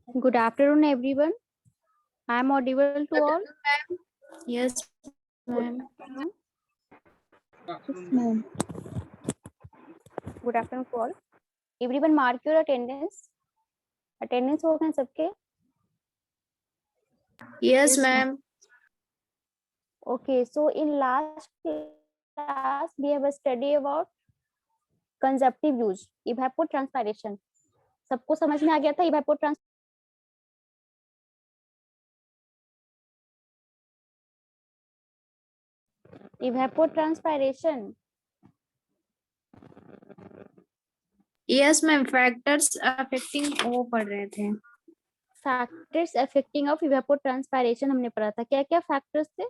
Good afternoon, everyone. I am audible to all. Yes, ma'am. Ma'am. Good afternoon to all. Everyone, mark your attendance. Attendance हो गए सबके? Yes, ma'am. Okay. So in last class we have studied about conjunctive use, evapotranspiration. सबको समझ में आ गया था evapotranspiration? Yes, ma'am. Factors affecting वो पढ़ रहे थे. Factors affecting of evapotranspiration हमने पढ़ा था. क्या-क्या factors थे?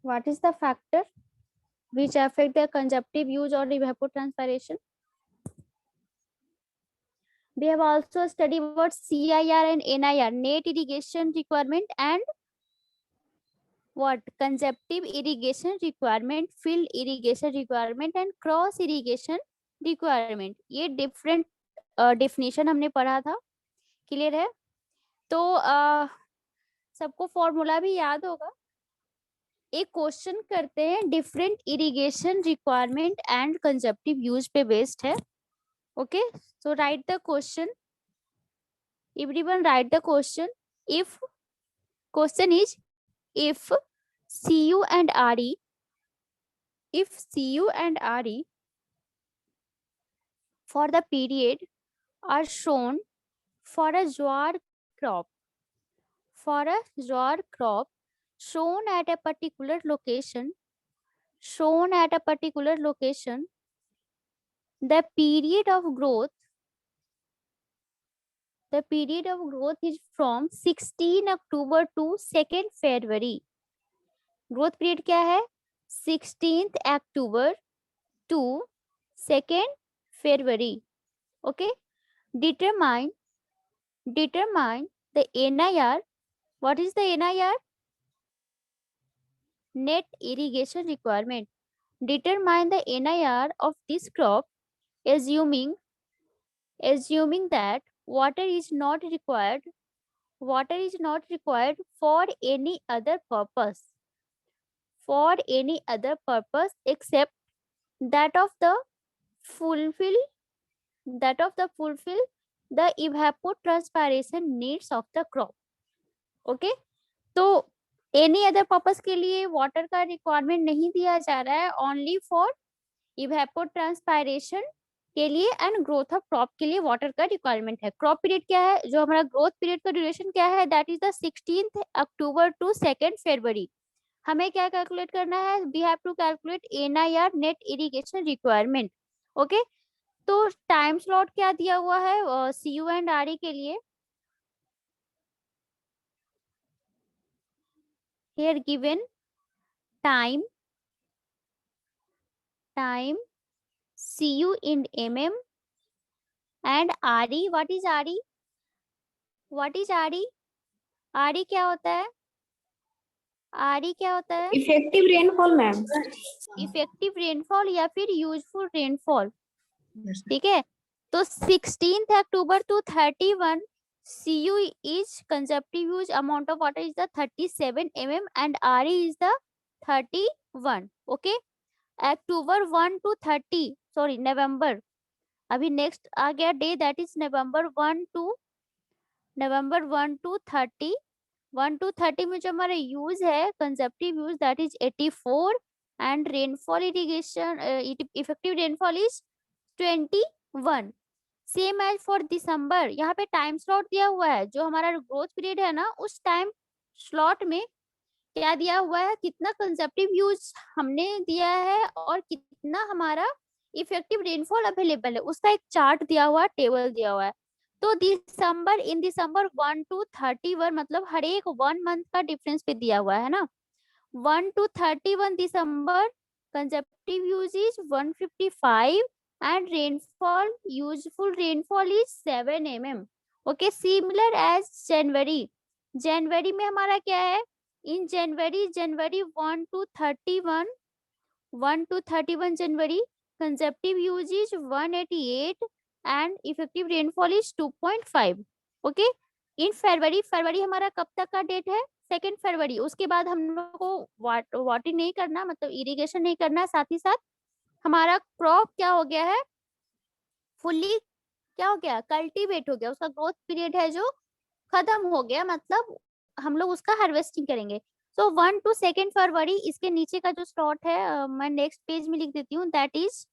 What is the factor which affect the conjunctive use or evapotranspiration? We have also studied about CIR and NIR, net irrigation requirement, and what? Conjunctive irrigation requirement, field irrigation requirement, and cross irrigation requirement. ये different definition हमने पढ़ा था. Clear है? तो सबको formula भी याद होगा. एक क्वेश्चन करते हैं, different irrigation requirement and consumptive use पे बेस्ड है. Okay, so write the question. Everyone write the question. If question is, if CU and RE, for the period are shown for a jowar crop, shown at a particular location, the period of growth is from 16 October to 2nd February. Growth period क्या है? 16th October to 2nd February. Okay. Determine the NIR. What is the NIR? Net irrigation requirement. Determine the NIR of this crop, assuming that water is not required for any other purpose except that of the fulfill the evapotranspiration needs of the crop. Okay, तो any other purpose के लिए water का requirement नहीं दिया जा रहा है, only for इवेपोट्रांसपायरेशन के लिए एंड ग्रोथ ऑफ क्रॉप के लिए वाटर का रिक्वायरमेंट है. क्रॉप पीरियड क्या है, जो हमारा ग्रोथ पीरियड का ड्यूरेशन क्या है, that is the 16th October to 2nd February. हमें क्या कैलकुलेट करना है, we have to calculate NIR, net irrigation requirement. Okay, तो टाइम स्लॉट क्या दिया हुआ है CU एंड RE के लिए? Here given time CU in mm and RE. What is RE? RE क्या होता है? Effective rainfall, ma'am. Effective rainfall या फिर यूजफुल रेनफॉल. ठीक है, तो 16th October to 31 CU is consumptive use amount of water is the 37 mm and RE is the 31. Okay, October 1 to 30, sorry November, अभी next आ गया day, that is November 1 to 30 में जो हमारा यूज है consumptive use, that is 84 and rainfall irrigation effective rainfall is 21. Same as for December. यहाँ पे time slot दिया हुआ है, जो हमारा ग्रोथ पीरियड है ना, उस टाइम स्लॉट में क्या दिया हुआ है, कितना कंजप्टिव यूज हमने दिया है और कितना हमारा इफेक्टिव रेनफॉल अवेलेबल है, उसका एक चार्ट दिया हुआ, टेबल दिया हुआ है. तो दिसंबर 1 to 31 मतलब हर एक 1 मंथ का डिफरेंस पे दिया हुआ है ना. 1 to 31 December consumptive use is 155 and rainfall, useful rainfall is 7 mm. Okay, similar as जनवरी में हमारा क्या है, इन जनवरी 1 to 31 January consumptive use is 188 and effective rainfall is 2.5. okay, in फरवरी हमारा कब तक का डेट है? 2 फरवरी। उसके बाद हम लोग को वाटरिंग नहीं करना, मतलब इरिगेशन नहीं करना। साथ ही साथ हमारा क्रॉप क्या हो गया है? फुल्ली क्या हो गया? कल्टीवेट हो गया, उसका ग्रोथ पीरियड है जो खत्म हो गया, मतलब हम लोग उसका हार्वेस्टिंग करेंगे। सो 1 to 2 फरवरी, इसके नीचे का जो स्लॉट है मैं नेक्स्ट पेज में लिख देती हूँ, that is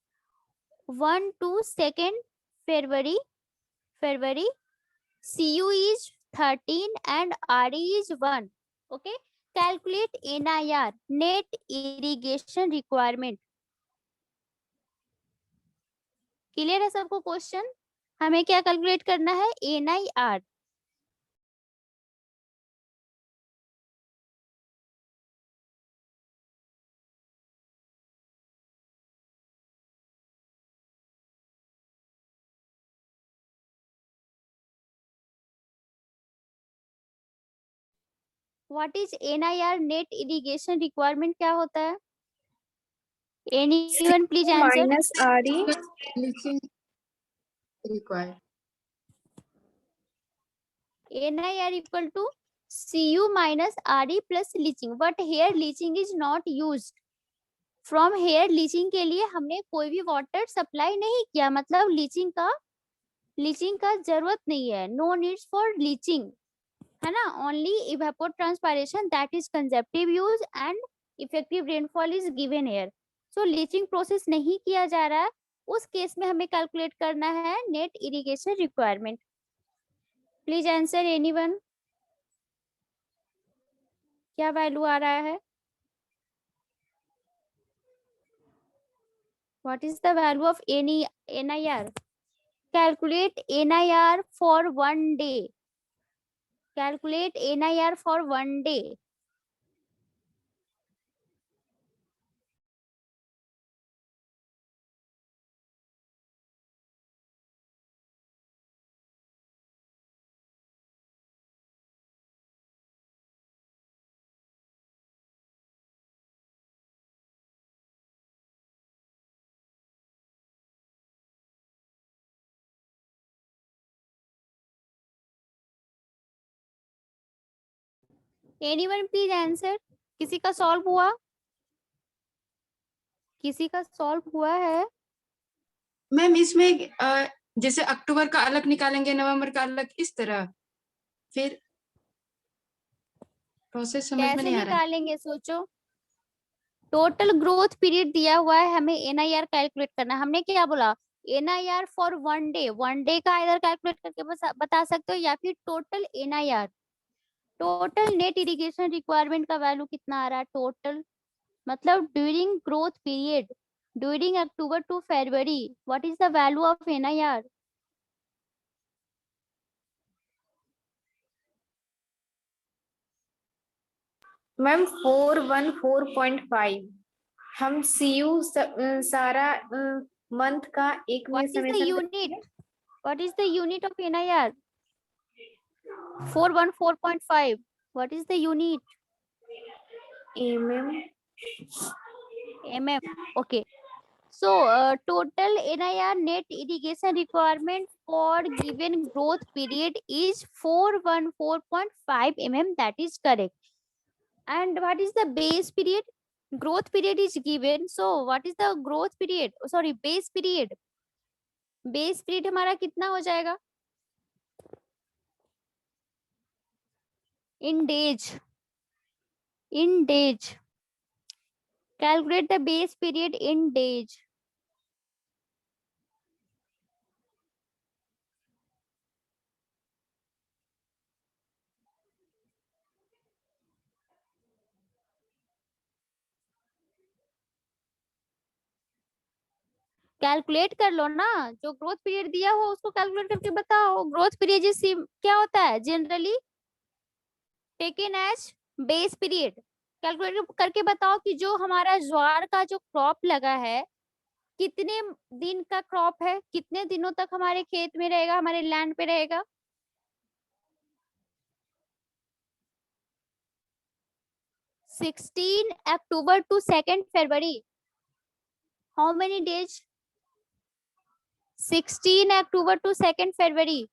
1 to 2 February CU is 13 and RE is 1. Okay. Calculate NIR, net irrigation requirement. Clear है सबको क्वेश्चन? हमें क्या कैलकुलेट करना है? NIR. What is NIR, net irrigation requirement? क्या होता है? Anyone please answer. minus RE Leaching required. NIR equal to CU minus RE plus leaching. But here leaching is not used. From here leaching के लिए हमने कोई भी water supply नहीं किया, मतलब लीचिंग का जरूरत नहीं है। नो नीड्स फॉर लीचिंग, है ना। Only evapotranspiration, that is consumptive use, and effective rainfall is given here. So leaching process नहीं किया जा रहा है, उस केस में हमें कैलकुलेट करना है net irrigation requirement. Please answer anyone, क्या वैल्यू आ रहा है? What is the value of NIR? Calculate NIR for 1 day. Calculate NIR for 1 day. Anyone please answer. किसी का सॉल्व हुआ? किसी का सॉल्व हुआ है? मैम इसमें जैसे अक्टूबर का अलग निकालेंगे, नवंबर का अलग, इस तरह फिर प्रोसेस समझ में कैसे नहीं आ रहा है। निकालेंगे सोचो। टोटल ग्रोथ पीरियड दिया हुआ है, हमें NIR कैलकुलेट करना है। हमने क्या बोला? NIR for 1 day. 1 डे का इधर कैलकुलेट करके बता सकते हो, या फिर total NIR। Total net irrigation requirement का वैल्यू कितना आ रहा है? टोटल मतलब during growth period, during October to February, what is the value of NIR? Ma'am 414.5। हम CU सारा मंथ का एक में What is the summation unit? What is the unit of NIR? 414.5. What is the unit? mm। Okay. So total NIR net irrigation requirement for given growth period is 414.5 That is correct. And what is the base period? Growth period is given. So what is the growth period? Sorry, base period. Base period हमारा कितना हो जाएगा? In days. In days. Calculate the base period in days. Calculate कर लो ना, जो growth period दिया हो उसको कैलकुलेट करके बताओ। ग्रोथ पीरियड क्या होता है? Generally taken as base period. Calculate करके बताओ कि जो हमारा ज्वार का जो क्रॉप लगा है, कितने दिन का क्रॉप है, कितने दिनों तक हमारे खेत में रहेगा, हमारे लैंड पे रहेगा। October to 2 February. How many days? 16 October to 2 February,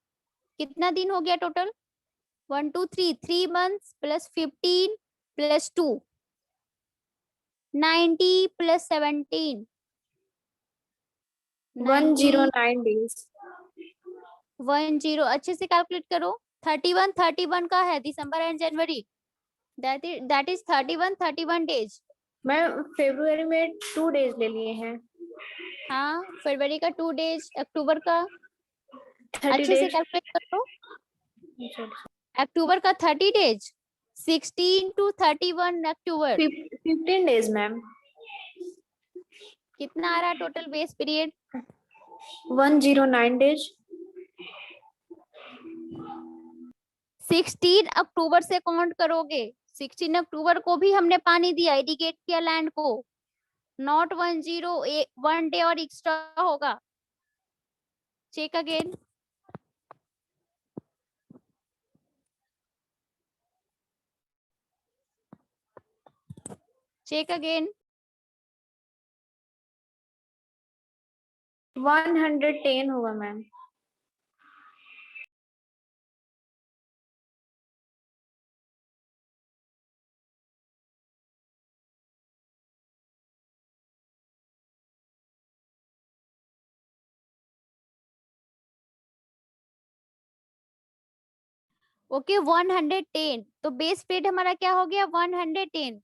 कितना दिन हो गया total? 1 2 3, 3 months plus 15 plus 2, 90 plus 17, 109 days. 10, अच्छे से कैलकुलेट करो। 31 का है December and January, that is 31 days. Ma'am फरवरी में 2 days ले लिए हैं। हाँ, फरवरी का 2 डेज, अक्टूबर का 30 अच्छे से days. कैलकुलेट करो। अक्टूबर का 30 days, 16 to 31 October, 15 days ma'am. कितना आ रहा है टोटल बेस पीरियड? 109 days. 16 अक्टूबर से काउंट करोगे, 16 अक्टूबर को भी हमने पानी दिया, इरिगेट किया लैंड को, नॉट 1 डे और एक्स्ट्रा होगा। Check again. Check again. 110 होगा मैम। ओके 110, तो बेस पीरियड हमारा क्या हो गया? 110।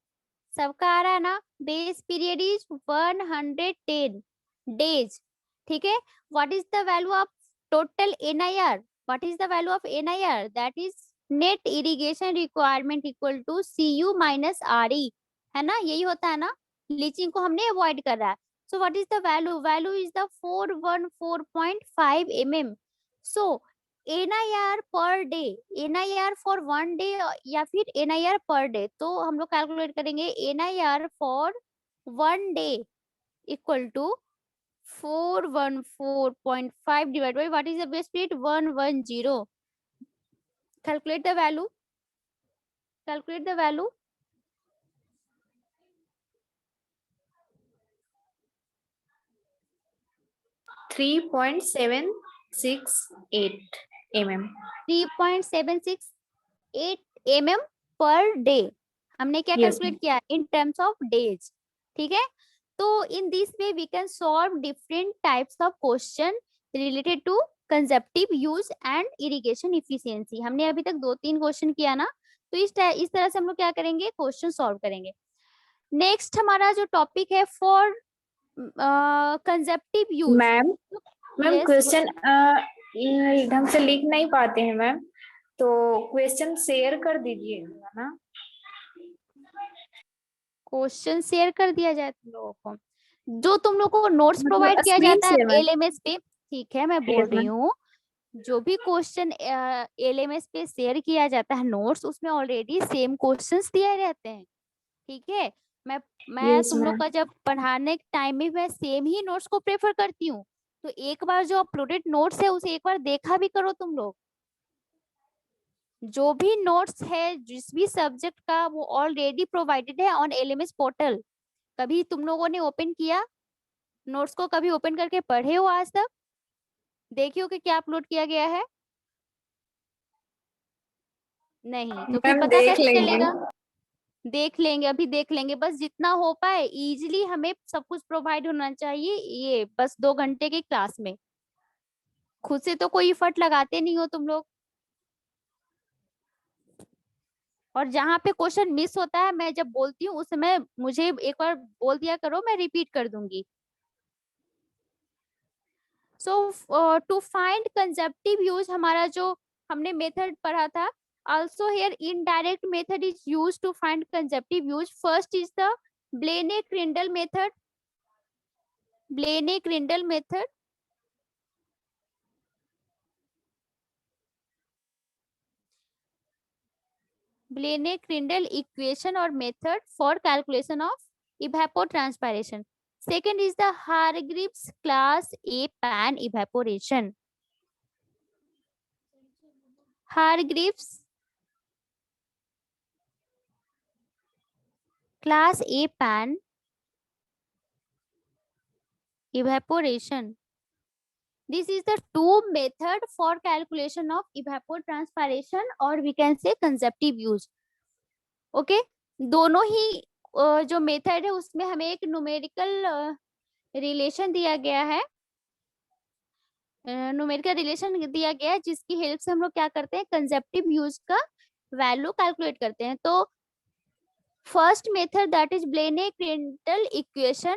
सबका आ रहा है ना? Base period is 110 days. ठीक है। What is the value of total NIR? What is the value of NIR? That is net irrigation requirement equal to CU minus RE, है ना? यही होता है ना? लीचिंग को हमने अवॉइड कर रहा है। So what is the value? Value is the 414.5 mm। So NIR per day, NIR for 1 day या फिर NIR पर डे, तो हम लोग कैलकुलेट करेंगे NIR for 1 day equal to 414.5 divide by what is the base period? 110। Calculate the value, calculate the value. 3.768 mm। 3.768 mm per day हमने क्या Yes, calculate किया? In terms of days. ठीक है। तो in this way we can solve different types of question related to consumptive use and irrigation efficiency. हमने अभी तक 2-3 question किया ना, तो इस तरह से हम लोग क्या करेंगे? क्वेश्चन सॉल्व करेंगे। नेक्स्ट हमारा जो टॉपिक है for consumptive use. Ma'am ma'am yes, question ढंग से लिख नहीं पाते हैं मैम, तो क्वेश्चन शेयर कर दीजिएगा ना। क्वेश्चन शेयर कर दिया जाए तुम लोगों को? जो तुम लोग को नोट्स मतलब प्रोवाइड किया स्क्रीन जाता है से मैम। LMS पे, ठीक है, मैं बोल यस रही मैम। हूँ, जो भी क्वेश्चन LMS पे शेयर किया जाता है नोट्स, उसमें ऑलरेडी सेम क्वेश्चंस दिए रहते हैं। ठीक है। मैं यस तुम लोग मैम। का जब पढ़ाने के टाइम में मैं सेम ही नोट्स को प्रेफर करती हूँ, तो एक बार जो अपलोडेड नोट्स है उसे एक बार देखा भी करो तुम लोग। जो भी नोट्स है जिस भी सब्जेक्ट का, वो ऑलरेडी प्रोवाइडेड है ऑन LMS पोर्टल। कभी तुम लोगों ने ओपन किया नोट्स को? कभी ओपन करके पढ़े हो आज तक? देखिए हो कि क्या अपलोड किया गया है? नहीं, तो फिर मैम पता देख कैसे लेंगे। चलेगा? देख लेंगे, अभी देख लेंगे, बस जितना हो पाए इजीली हमें सब कुछ प्रोवाइड होना चाहिए, ये बस 2 घंटे की क्लास में। खुद से तो कोई एफर्ट लगाते नहीं हो तुम लोग, और जहाँ पे क्वेश्चन मिस होता है मैं जब बोलती हूँ उस समय मुझे एक बार बोल दिया करो, मैं रिपीट कर दूंगी। सो टू फाइंड कंसेप्टिव यूज, हमारा जो हमने मेथड पढ़ा था, also here indirect method is used to find conceptive use. First is the Blaney-Crandall method. Blaney-Crandall method. Blaney-Crandall equation or method for calculation of evapotranspiration. Second is the Hargreaves class A pan evaporation. Hargreaves class A pan evaporation. This is the two method for calculation of evapotranspiration or we can say conceptive use. Okay, दोनों ही जो method है उसमें हमें एक numerical relation दिया गया है, numerical relation दिया गया है जिसकी हेल्प से हम लोग क्या करते हैं, कंसेप्टिव यूज का वैल्यू कैलकुलेट करते हैं. तो first method that is Blaney Criddle equation.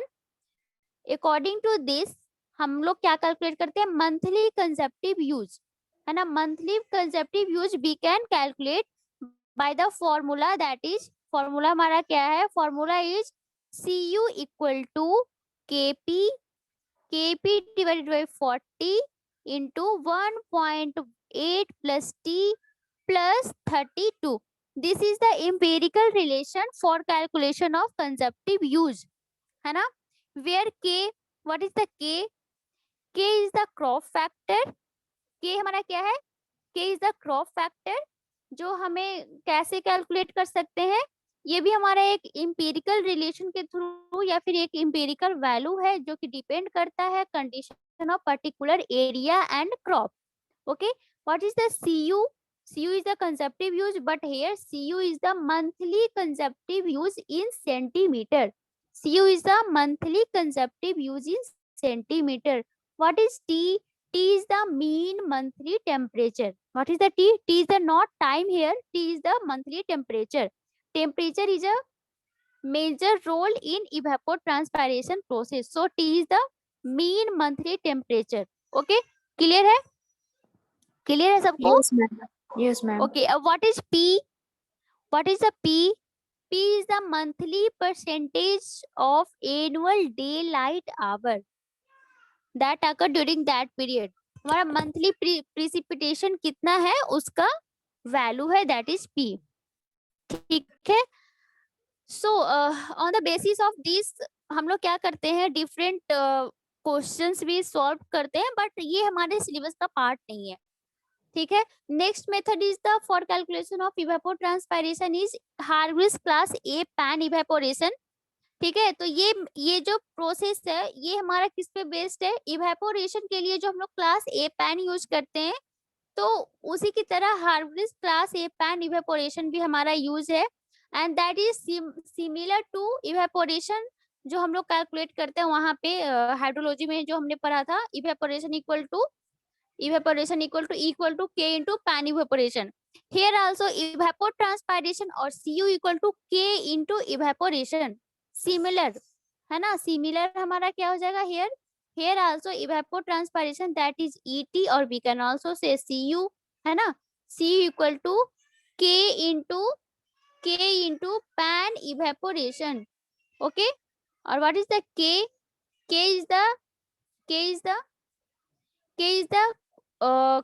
According to this हम लोग क्या कैलकुलेट करते हैं, मंथली कंसेप्टिव यूज, है ना. Monthly consumptive use we can calculate by the formula that is, formula हमारा क्या है, formula is CU equal to KP divided by 40 into 1.8 plus T plus 32. This is the empirical relation for calculation of conceptive use, है ना. Where K, what is the K? K is the crop factor. K हमारा क्या है, K is the crop factor जो हमें कैसे calculate कर सकते हैं, ये भी हमारा एक इंपेरिकल रिलेशन के थ्रू या फिर एक इंपेरिकल वैल्यू है जो कि डिपेंड करता है condition of particular area and crop. Okay, what is the CU? CU is the conceptive use, but here CU is the monthly conceptive use in centimeter. CU is the monthly conceptive use in centimeter. What is T? T is the mean monthly temperature. What is the T? T is the not time here. T is the monthly temperature. Temperature is a major role in evapotranspiration process. So T is the mean monthly temperature. Okay, clear है? Clear है सबको? Yes, ma'am. Yes, ma'am. Okay, what is P? What is the P? P is the monthly percentage of annual daylight hour that occur during that period. हमारा monthly precipitation कितना है उसका value है, that is P. ठीक है. So on the basis of this हम लोग क्या करते हैं, डिफरेंट क्वेश्चंस भी सॉल्व करते हैं, बट ये हमारे सिलेबस का पार्ट नहीं है. ठीक है. Next method is the for calculation of evapotranspiration is Hargreaves class A pan evaporation. ठीक है. तो ये जो प्रोसेस है ये हमारा किस पे बेस्ड है, इवेपोरेशन के लिए जो हम लोग क्लास ए पैन यूज करते हैं, तो उसी की तरह हार्विस क्लास ए पैन इवेपोरेशन भी हमारा यूज है, and that is similar to evaporation जो हम लोग कैलकुलेट करते हैं वहां पे हाइड्रोलॉजी में जो हमने पढ़ा था, evaporation equal to K into pan evaporation. Here also evapotranspiration or CU equal to K into evaporation. Similar, है ना. Similar हमारा क्या हो जाएगा here also evapotranspiration that is ET or we can also say CU, है ना. CU equal to K into pan evaporation. Okay. और what is the K? K is the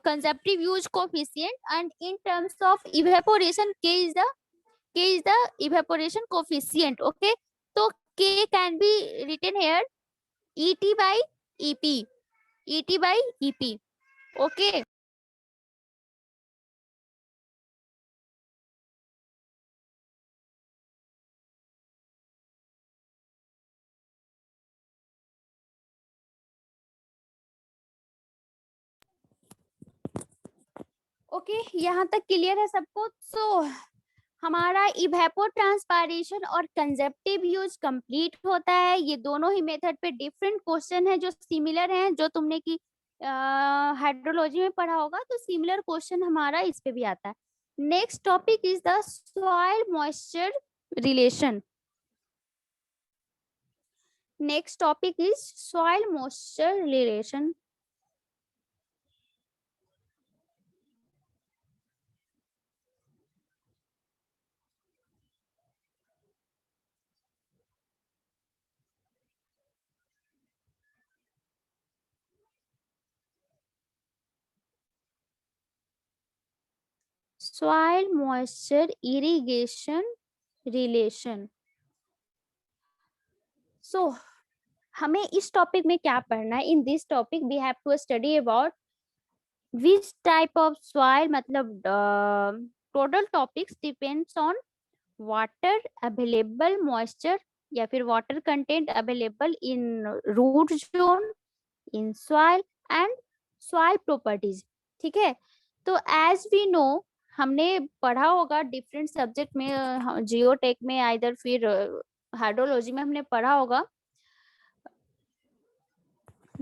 conceptive use coefficient, and in terms of evaporation K is the evaporation coefficient. Okay, so K can be written here ET by EP. Okay. Okay, यहाँ तक clear है सबको. सो हमारा इवेपोट्रांसपायरेशन और कंसेप्टिव use complete होता है. ये दोनों ही मेथड पे डिफरेंट क्वेश्चन है जो सिमिलर हैं, जो तुमने की हाइड्रोलॉजी में पढ़ा होगा, तो सिमिलर क्वेश्चन हमारा इस पे भी आता है. Next topic is the soil moisture relation. Next topic is soil moisture relation. soil moisture irrigation relation. So हमें इस टॉपिक में क्या पढ़ना है, in this topic we have to study about which type of soil, मतलब total topics depends on water available, moisture या फिर water content available in root zone, in soil and soil properties. ठीक है, तो एज वी नो, हमने पढ़ा होगा different subject में, जियोटेक में, आइदर फिर हाइड्रोलॉजी में हमने पढ़ा होगा,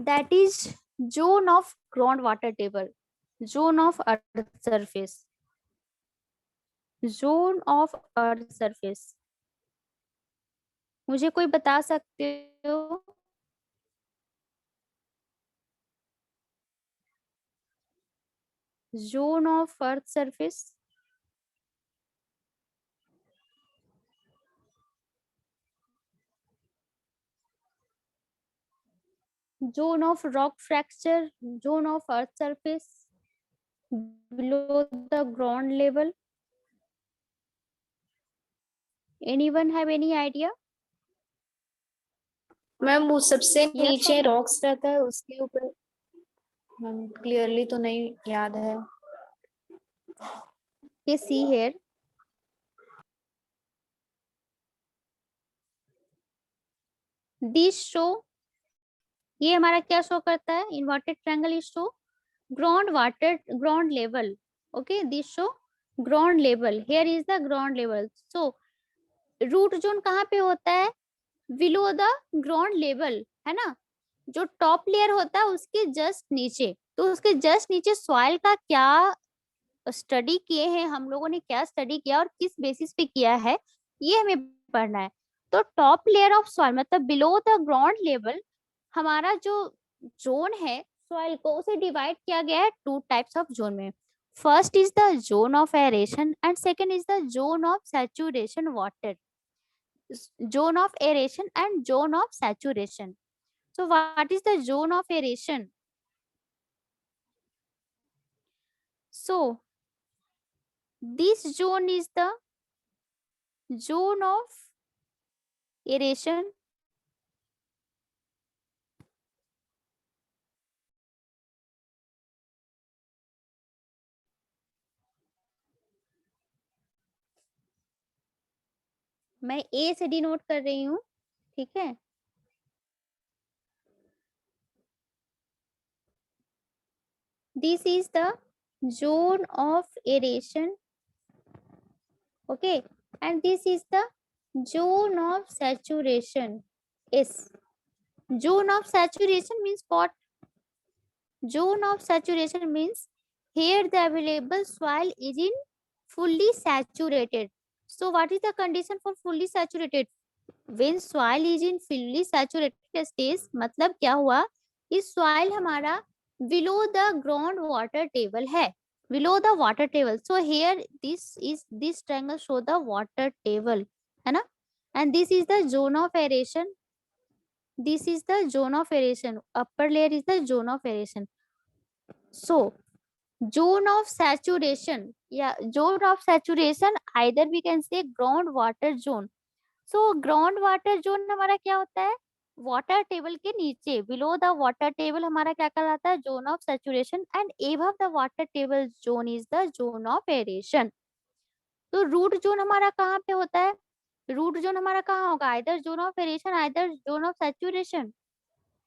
that is zone of groundwater table, zone of earth surface, zone of earth surface। मुझे कोई बता सकते हो? zone of earth surface, zone of rock fracture, zone of earth surface below the ground level, anyone have any idea? Ma'am वो सबसे Yes नीचे or no? Rocks रहता है, उसके ऊपर मैम क्लियरली तो नहीं याद है। Okay, see here, this show, ये हमारा क्या शो करता है? Inverted triangle is show ground water, ground level. Okay, this show ground level, here is the ground level. So root zone कहाँ पे होता है? बिलो द ग्राउंड लेवल, है ना, जो टॉप लेयर होता है उसके जस्ट नीचे। तो उसके जस्ट नीचे सॉइल का क्या स्टडी किए हैं हम लोगों ने, क्या स्टडी किया और किस बेसिस पे किया है, ये हमें पढ़ना है। तो टॉप लेयर ऑफ सॉइल मतलब बिलो द ग्राउंड लेवल, हमारा जो जोन है सॉइल को, उसे डिवाइड किया गया है टू टाइप्स ऑफ जोन में। First is the zone of aeration and second is the zone of saturation water, zone of aeration and zone of saturation. So what is the zone of aeration? So this zone is the zone of aeration, मैं ए से denote कर रही हूँ, ठीक है। This is the zone of aeration, okay, and this is the zone of saturation, S. Zone of saturation means what? Zone of saturation means here the available soil is in fully saturated. So what is the condition for fully saturated? When soil is in fully saturated stage, मतलब क्या हुआ, इस soil हमारा below the ground water table है, below the water table. So here this triangle show the water table, है ना, and this is the zone of aeration. This is the zone of aeration. Upper layer is the zone of aeration. So zone of saturation, yeah, zone of saturation, either we can say groundwater zone. So groundwater zone हमारा क्या होता है? Water table के नीचे, below the water table हमारा क्या कहलाता है? Zone of saturation, and above the water table zone is the zone of aeration. तो रूट जोन हमारा कहाँ पे होता है? रूट जोन हमारा कहाँ होगा? Either zone of aeration, either zone of saturation.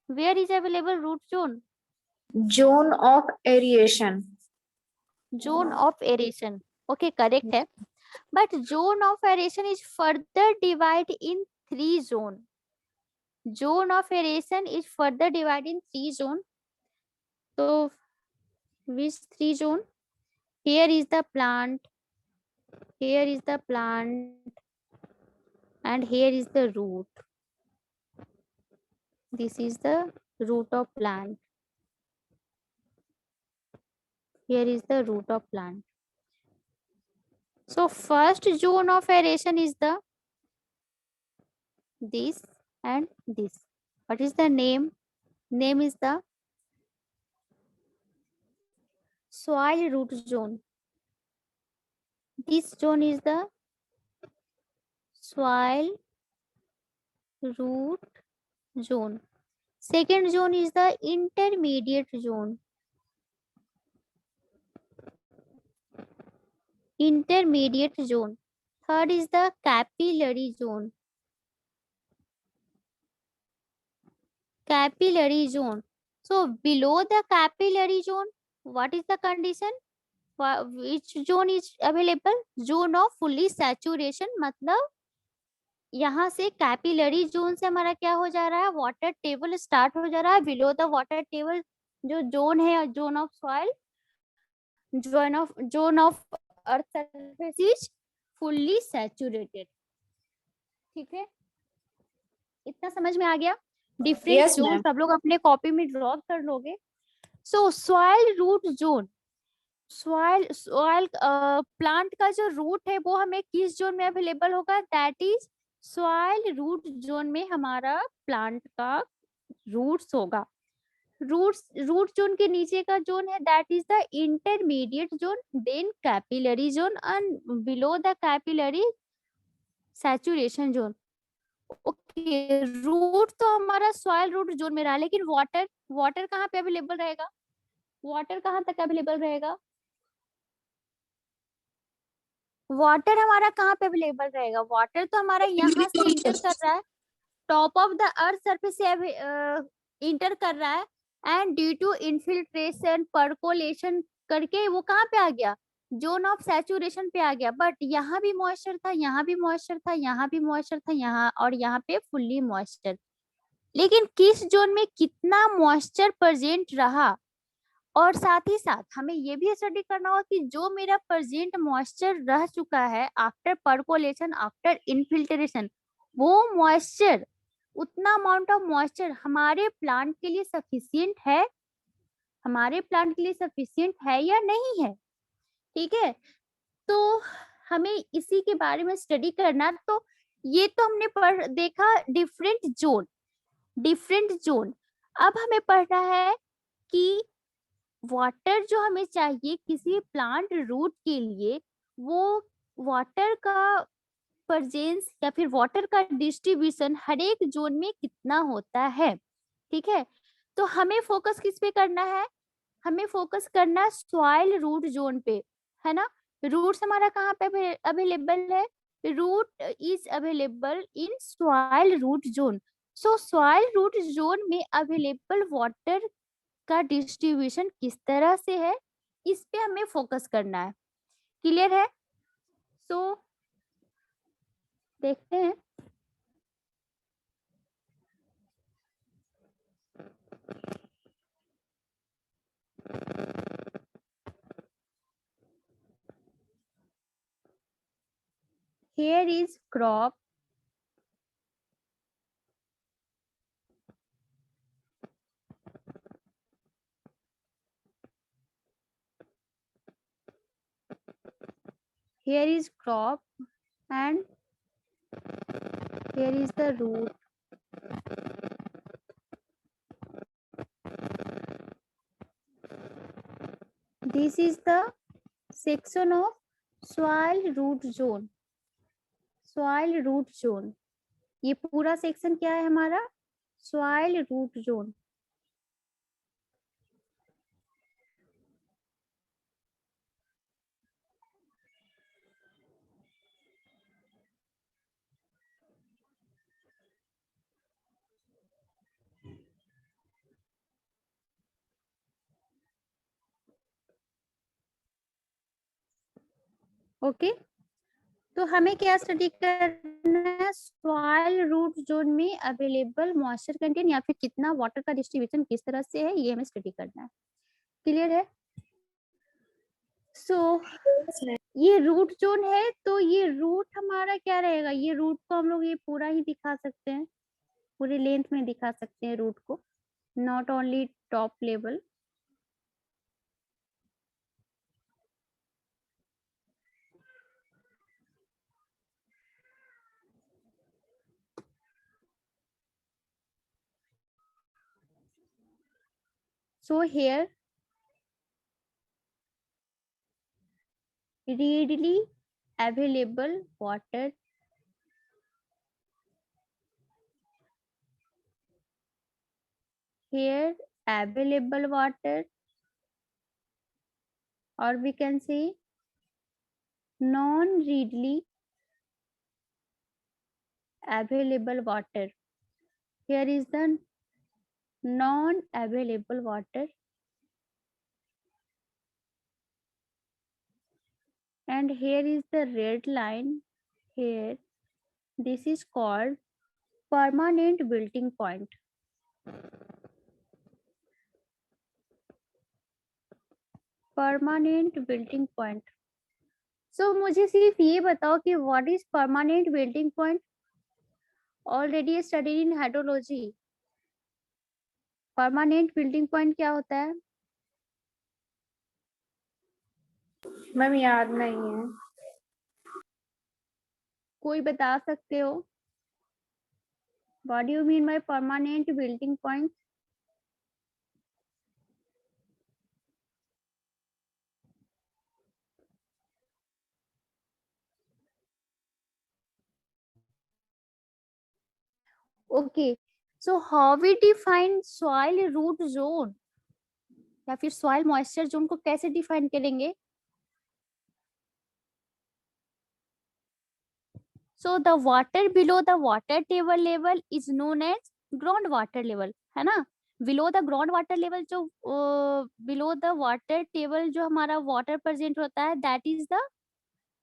Where is available root zone? Zone of aeration. Zone of aeration, okay, correct है। But zone of aeration is further divide in 3 zone. Zone of aeration is further divided in 3 zones. So which 3 zone? Here is the plant, here is the plant, and here is the root. This is the root of plant. Here is the root of plant. So first zone of aeration is the this and this. What is the name? Name is the soil root zone. This zone is the soil root zone. Second zone is the intermediate zone. Intermediate zone. Third is the capillary zone. Capillary zone. So below the capillary zone, what is the condition? Which zone is available? Zone of fully saturation, मतलब यहाँ से capillary zone से हमारा क्या हो जा रहा है, वाटर टेबल स्टार्ट हो जा रहा है. बिलो द वाटर टेबल जो जोन है, zone of soil, zone of earth surface is fully saturated. ठीक है, इतना समझ में आ गया. Different Yes, zone ma'am. सब लोग अपने कॉपी में ड्रॉ कर लोगे. So soil root zone, soil plant का जो रूट है वो हमें किस जोन में अवेलेबल होगा? That is soil root zone में हमारा प्लांट का रूट्स होगा. रूट जोन के नीचे का जोन है that is the intermediate zone, then capillary zone and below the capillary saturation zone. Okay, root तो हमारा सॉइल रूट जोन में रहा, लेकिन वाटर कहाँ पे अवेलेबल रहेगा? वाटर कहाँ तक अवेलेबल रहेगा? वाटर हमारा कहाँ पे अवेलेबल रहेगा? वाटर तो हमारा यहाँ से इंटर कर रहा है, top of the earth surface से इंटर कर रहा है, and due to infiltration percolation करके वो कहाँ पे आ गया? जोन ऑफ सैचुरेशन पे आ गया. बट यहाँ भी मॉइस्चर था, यहाँ भी मॉइस्चर था, यहाँ भी मॉइस्चर था, यहाँ और यहाँ पे फुल्ली मॉइस्चर. लेकिन किस जोन में कितना मॉइस्चर प्रेजेंट रहा, और साथ ही साथ हमें ये भी स्टडी करना होगा कि जो मेरा प्रेजेंट मॉइस्चर रह चुका है आफ्टर परकोलेशन, आफ्टर इनफिल्ट्रेशन, वो मॉइस्चर, उतना अमाउंट ऑफ मॉइस्चर हमारे प्लांट के लिए सफिशिएंट है, हमारे प्लांट के लिए सफिशिएंट है या नहीं है. ठीक है, तो हमें इसी के बारे में स्टडी करना. तो ये तो हमने देखा डिफरेंट जोन. अब हमें पढ़ना है कि वाटर जो हमें चाहिए किसी प्लांट रूट के लिए, वो वाटर का प्रेजेंस या फिर वाटर का डिस्ट्रीब्यूशन हर एक जोन में कितना होता है. ठीक है, तो हमें फोकस किस पे करना है? हमें फोकस करना है सॉइल रूट जोन पे, है ना. रूट्स हमारा कहाँ पे अवेलेबल है? Root is available in soil root zone. So soil root zone में अवेलेबल वाटर का डिस्ट्रीब्यूशन किस तरह से है, इस पे हमें फोकस करना है. क्लियर है? सो देखते हैं. Here is crop. Here is crop and here is the root. This is the section of soil root zone. Soil root zone. ये पूरा सेक्शन क्या है हमारा? Soil root zone. ओके, तो हमें क्या स्टडी करना है? सॉइल रूट जोन में अवेलेबल मॉइस्चर कंटेंट या फिर कितना वाटर का डिस्ट्रीब्यूशन किस तरह से है, ये हमें स्टडी करना है. क्लियर है? सो ये रूट जोन है, तो ये रूट हमारा क्या रहेगा? ये रूट को हम लोग ये पूरा ही दिखा सकते हैं, पूरे लेंथ में दिखा सकते हैं रूट को, not only top level. So here readily available water here available water, or we can say non readily available water. Here is the non available water, and here is the red line here. This is called permanent wilting point. Permanent wilting point. So मुझे सिर्फ ये बताओ कि what is permanent wilting point. Already studied in hydrology. Permanent wilting point क्या होता है? Ma'am याद नहीं है. कोई बता सकते हो? What do you mean by permanent wilting point? Okay, so how we define soil root zone या फिर सॉइल मॉइस्चर जोन को कैसे डिफाइन करेंगे? So the water below the water table level is known as ground water level, है ना. Below the ground water level, जो below the water table जो हमारा वाटर प्रेजेंट होता है, that is the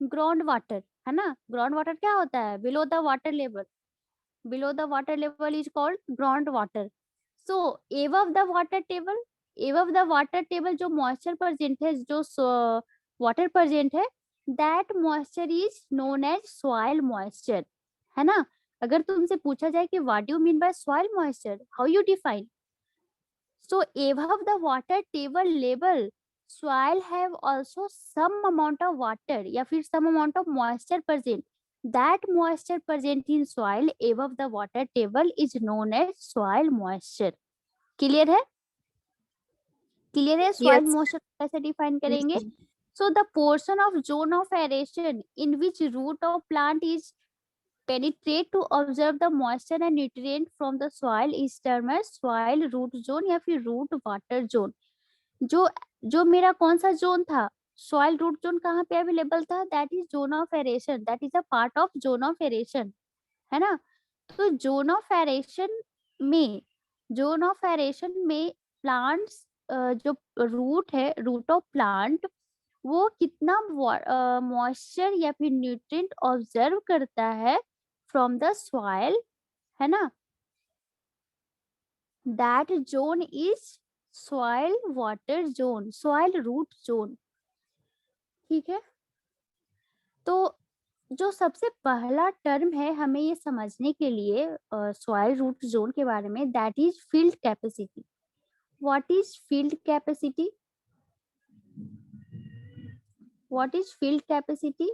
ground water, है ना. ग्राउंड वाटर क्या होता है? Below the water level. Below the water level is called ground water. So above the water table, above the water table जो मॉइस्चर प्रेजेंट है, जो वाटर प्रेजेंट है, that moisture is known as soil moisture, है ना. अगर तुमसे पूछा जाए कि what do mean by soil moisture, how you define? So above the water table level soil have also some amount of water या फिर some amount of moisture present. That moisture present in soil above the water table is known as soil moisture. Clear है? Clear है? Soil Yes. Moisture कैसे define करेंगे? Yes. So the portion of zone of aeration in which root of plant is penetrate to observe the moisture and nutrient from the soil is termed as soil root zone या फिर root water zone. जो जो मेरा कौन सा zone था, soil root zone कहाँ पे अवेलेबल था? That is zone of aeration, that is a part of zone of aeration, है ना. तो जोन ऑफ एरेशन में, जोन ऑफ एरेशन में प्लांट्स, जो रूट है, रूट ऑफ प्लांट, वो कितना मॉइस्चर या फिर न्यूट्रिएंट ऑब्जर्व करता है फ्रॉम द सॉइल, है ना. That zone is soil water zone, soil root zone. ठीक है. तो जो सबसे पहला टर्म है हमें ये समझने के लिए सॉइल रूट जोन के बारे में, that is field capacity. What is field capacity? What is field capacity?